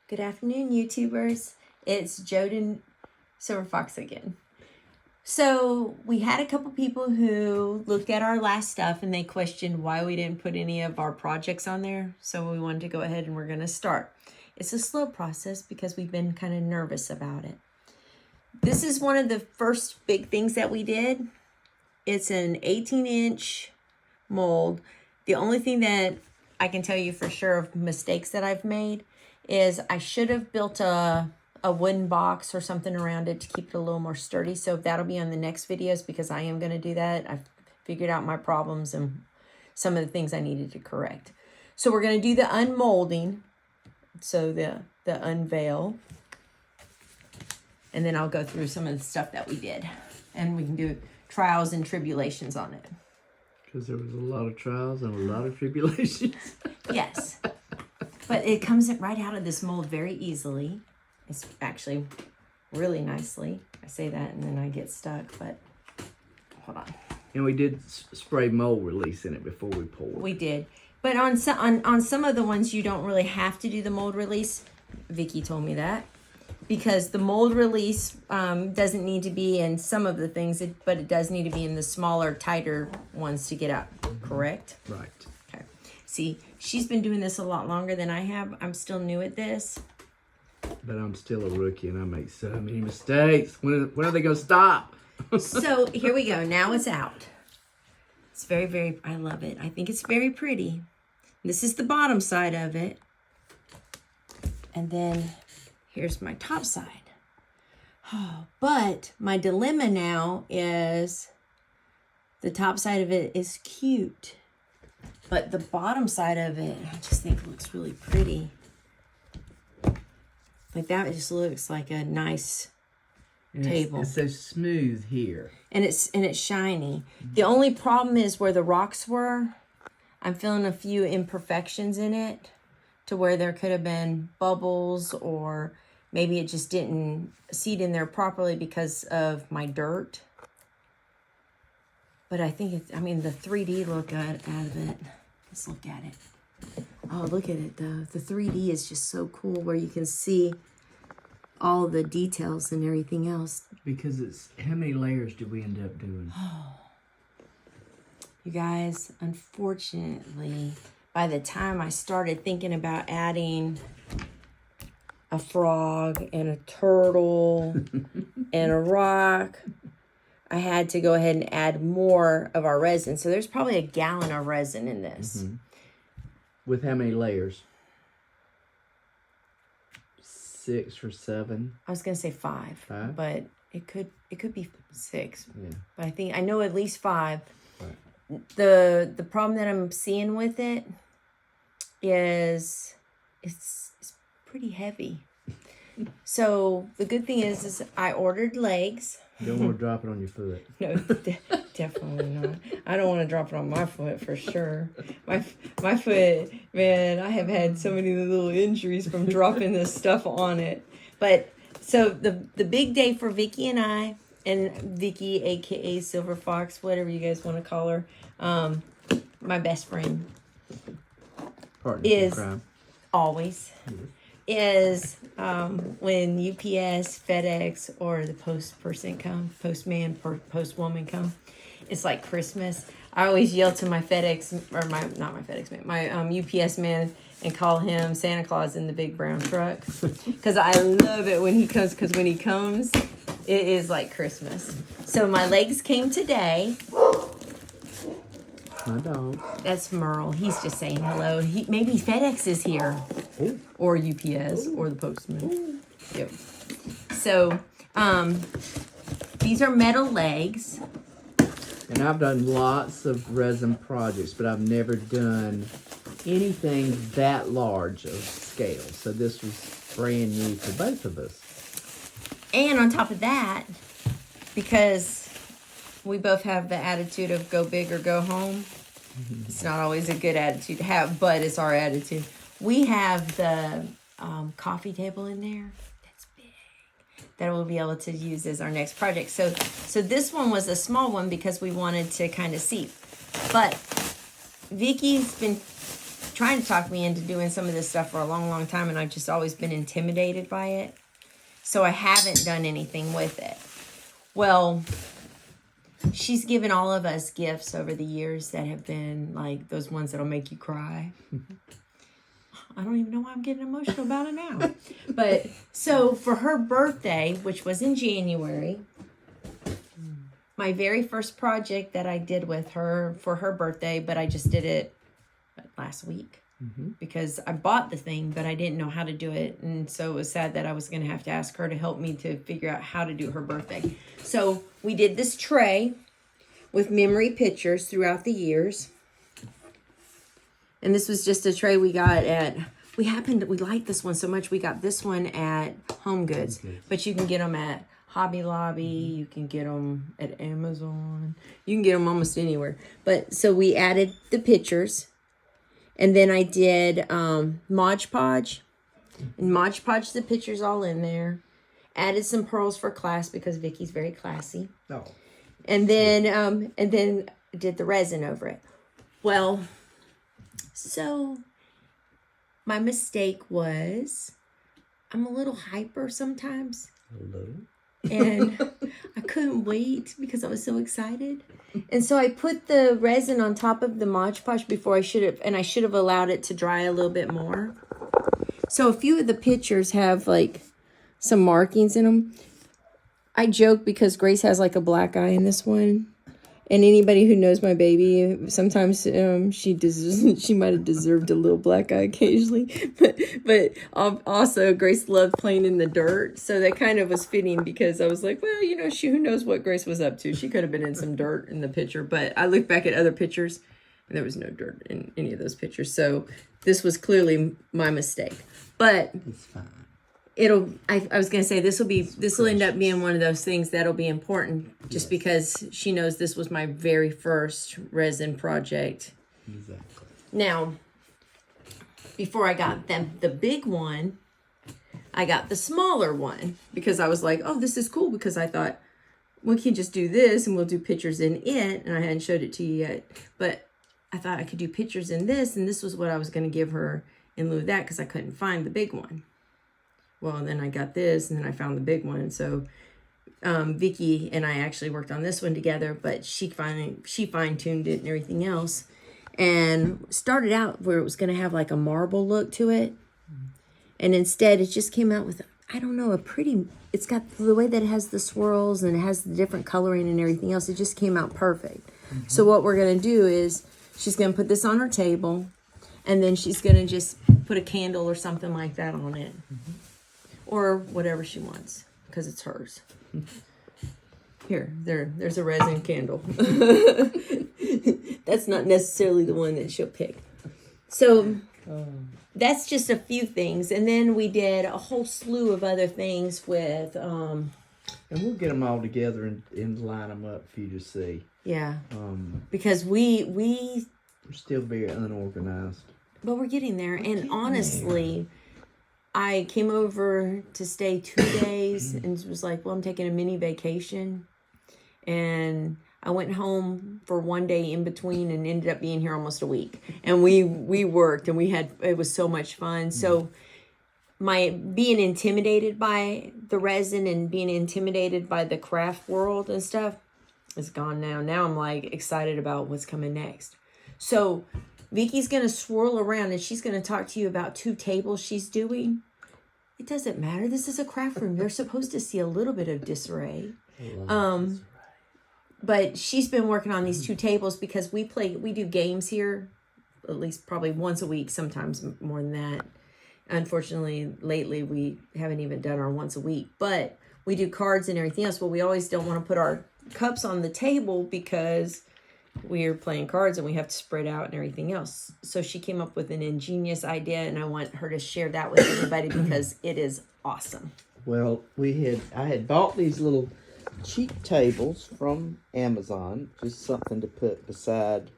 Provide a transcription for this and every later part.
Good afternoon, YouTubers. It's Joden Silver Fox again. So we had a couple people who looked at our last stuff and they questioned why we didn't put any of our projects on there. So we wanted to go ahead and we're going to start. It's a slow process because we've been kind of nervous about it. This is one of the first big things that we did. It's an 18-inch mold. The only thing that I can tell you for sure of mistakes that I've made is I should have built a wooden box or something around it to keep it a little more sturdy. So that'll be on the next videos because I am going to do that. I've figured out my problems and some of the things I needed to correct. So we're going to do the unmolding. So the unveil. And then I'll go through some of the stuff that we did. And we can do trials and tribulations on it. Because there was a lot of trials and a lot of tribulations. Yes. But it comes right out of this mold very easily. It's actually really nicely. I say that and then I get stuck, but hold on. And we did spray mold release in it before we poured. We did. But on some of the ones, you don't really have to do the mold release. Vicky told me that. Because the mold release doesn't need to be in some of the things, but it does need to be in the smaller, tighter ones to get out. Correct? Right. Okay. See, she's been doing this a lot longer than I have. I'm still new at this. But I'm still a rookie and I make so many mistakes. When are they going to stop? So here we go. Now it's out. It's very, very, I love it. I think it's very pretty. This is the bottom side of it. And then here's my top side. Oh, but my dilemma now is the top side of it is cute. But the bottom side of it, I just think looks really pretty. Like that just looks like a nice table. It's so smooth here. And it's shiny. The only problem is where the rocks were. I'm feeling a few imperfections in it to where there could have been bubbles or maybe it just didn't seat in there properly because of my dirt. But I think it's, I mean, the 3D look out of it. Let's look at it. Oh, look at it though. The 3D is just so cool where you can see all the details and everything else. Because it's, how many layers did we end up doing? You guys, unfortunately, by the time I started thinking about adding a frog and a turtle and a rock, I had to go ahead and add more of our resin. So there's probably a gallon of resin in this. Mm-hmm. With how many layers? 6 or 7? I was gonna say 5, 5? but it could be 6. Yeah. But I know at least 5. Right. The problem that I'm seeing with it is it's pretty heavy. So the good thing is I ordered legs. You don't want to drop it on your foot. No, definitely not. I don't want to drop it on my foot for sure. My foot, man, I have had so many little injuries from dropping this stuff on it. But so the big day for Vicky and I, and Vicky, aka Silver Fox, whatever you guys want to call her, my best friend, Partner is in crime. always. Is when UPS, FedEx, or the postman, postwoman come. It's like Christmas. I always yell to my FedEx, or not my FedEx man, my UPS man, and call him Santa Claus in the big brown truck. Because I love it when he comes, because when he comes, it is like Christmas. So my legs came today. My dog. That's Merle. He's just saying hello. Maybe FedEx is here. Ooh. Or UPS. Ooh. Or the postman. Ooh. Yep. So, these are metal legs. And I've done lots of resin projects, but I've never done anything that large of scale. So this was brand new for both of us. And on top of that, because we both have the attitude of go big or go home. It's not always a good attitude to have, but it's our attitude. We have the coffee table in there. That's big. That we'll be able to use as our next project. So this one was a small one because we wanted to kind of see. But Vicky's been trying to talk me into doing some of this stuff for a long, long time, and I've just always been intimidated by it. So I haven't done anything with it. Well, she's given all of us gifts over the years that have been like those ones that'll make you cry. I don't even know why I'm getting emotional about it now. But so for her birthday, which was in January, my very first project that I did with her for her birthday, but I just did it last week because I bought the thing, but I didn't know how to do it. And so it was sad that I was going to have to ask her to help me to figure out how to do her birthday. So we did this tray with memory pictures throughout the years. And this was just a tray we got at, we liked this one so much, we got this one at Home Goods. But you can get them at Hobby Lobby, you can get them at Amazon, you can get them almost anywhere. But so we added the pictures, and then I did Mod Podge, and Mod Podge the pictures all in there. Added some pearls for class because Vicky's very classy. Oh. And then did the resin over it. Well, so my mistake was I'm a little hyper sometimes. Hello. And I couldn't wait because I was so excited. And so I put the resin on top of the Mod Podge before I should have allowed it to dry a little bit more. So a few of the pictures have like some markings in them. I joke because Grace has like a black eye in this one. And anybody who knows my baby, sometimes she might have deserved a little black eye occasionally. But also Grace loved playing in the dirt. So that kind of was fitting because I was like, well, who knows what Grace was up to. She could have been in some dirt in the picture. But I looked back at other pictures and there was no dirt in any of those pictures. So this was clearly my mistake. But it's fine. I was going to say this will end up being one of those things that'll be important just because she knows this was my very first resin project. Exactly. Now, before I got the big one, I got the smaller one because I was like, oh, this is cool because I thought we can just do this and we'll do pictures in it. And I hadn't showed it to you yet, but I thought I could do pictures in this, and this was what I was going to give her in lieu of that because I couldn't find the big one. Well, and then I got this, and then I found the big one. So Vicky and I actually worked on this one together, but she fine-tuned it and everything else. And started out where it was going to have like a marble look to it. And instead, it just came out with, I don't know, it's got the way that it has the swirls and it has the different coloring and everything else. It just came out perfect. So what we're going to do is she's going to put this on her table, and then she's going to just put a candle or something like that on it. Or whatever she wants, because it's hers. There's a resin candle. That's not necessarily the one that she'll pick. So that's just a few things. And then we did a whole slew of other things with... and we'll get them all together and line them up for you to see. Yeah. Because we're still very unorganized. But we're getting there. And honestly... I came over to stay 2 days and was like, well, I'm taking a mini vacation. And I went home for 1 day in between and ended up being here almost a week. And we worked and it was so much fun. So my being intimidated by the resin and being intimidated by the craft world and stuff is gone now. Now I'm like excited about what's coming next. So Vicky's going to swirl around and she's going to talk to you about 2 tables she's doing. It doesn't matter. This is a craft room. You're supposed to see a little bit of disarray. But she's been working on these 2 tables because we do games here at least probably once a week, sometimes more than that. Unfortunately, lately we haven't even done our once a week, but we do cards and everything else. But we always don't want to put our cups on the table because we're playing cards and we have to spread out and everything else. So she came up with an ingenious idea, and I want her to share that with everybody because it is awesome. Well, I had bought these little cheap tables from Amazon, just something to put beside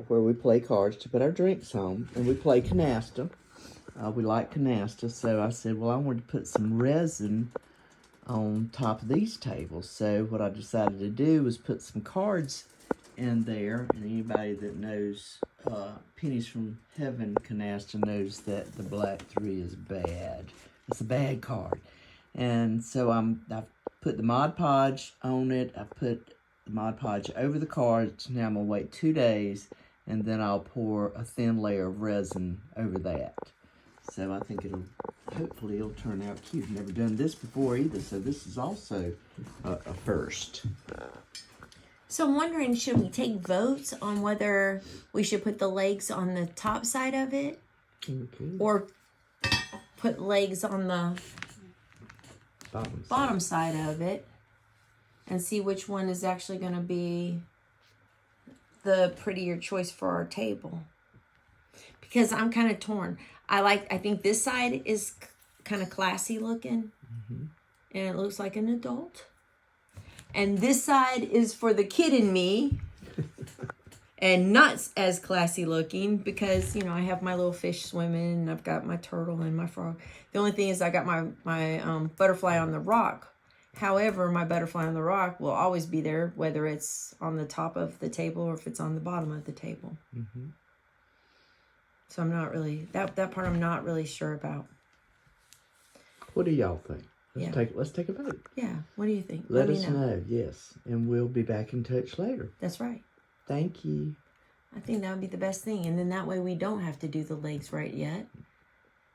where we play cards to put our drinks on, and we play canasta. We like canasta, so I said, well, I wanted to put some resin on top of these tables. So what I decided to do was put some cards in there, and anybody that knows Pennies from Heaven canasta knows that the black 3 is bad. It's a bad card. And so I've put the Mod Podge on it. I put the Mod Podge over the cards. Now I'm going to wait 2 days, and then I'll pour a thin layer of resin over that. So I think hopefully it'll turn out cute. I've never done this before either, so this is also a first. So I'm wondering, should we take votes on whether we should put the legs on the top side of it? Okay. Or put legs on the bottom side of it, and see which one is actually going to be the prettier choice for our table. Because I'm kind of torn. I think this side is kind of classy looking, and it looks like an adult. And this side is for the kid in me, and not as classy looking because, you know, I have my little fish swimming, and I've got my turtle and my frog. The only thing is I got my butterfly on the rock. However, my butterfly on the rock will always be there, whether it's on the top of the table or if it's on the bottom of the table. So I'm not really, that part I'm not really sure about. What do y'all think? Let's take a vote. Yeah, what do you think? Let us know, yes. And we'll be back in touch later. That's right. Thank you. I think that would be the best thing. And then that way we don't have to do the legs right yet.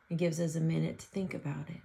It gives us a minute to think about it.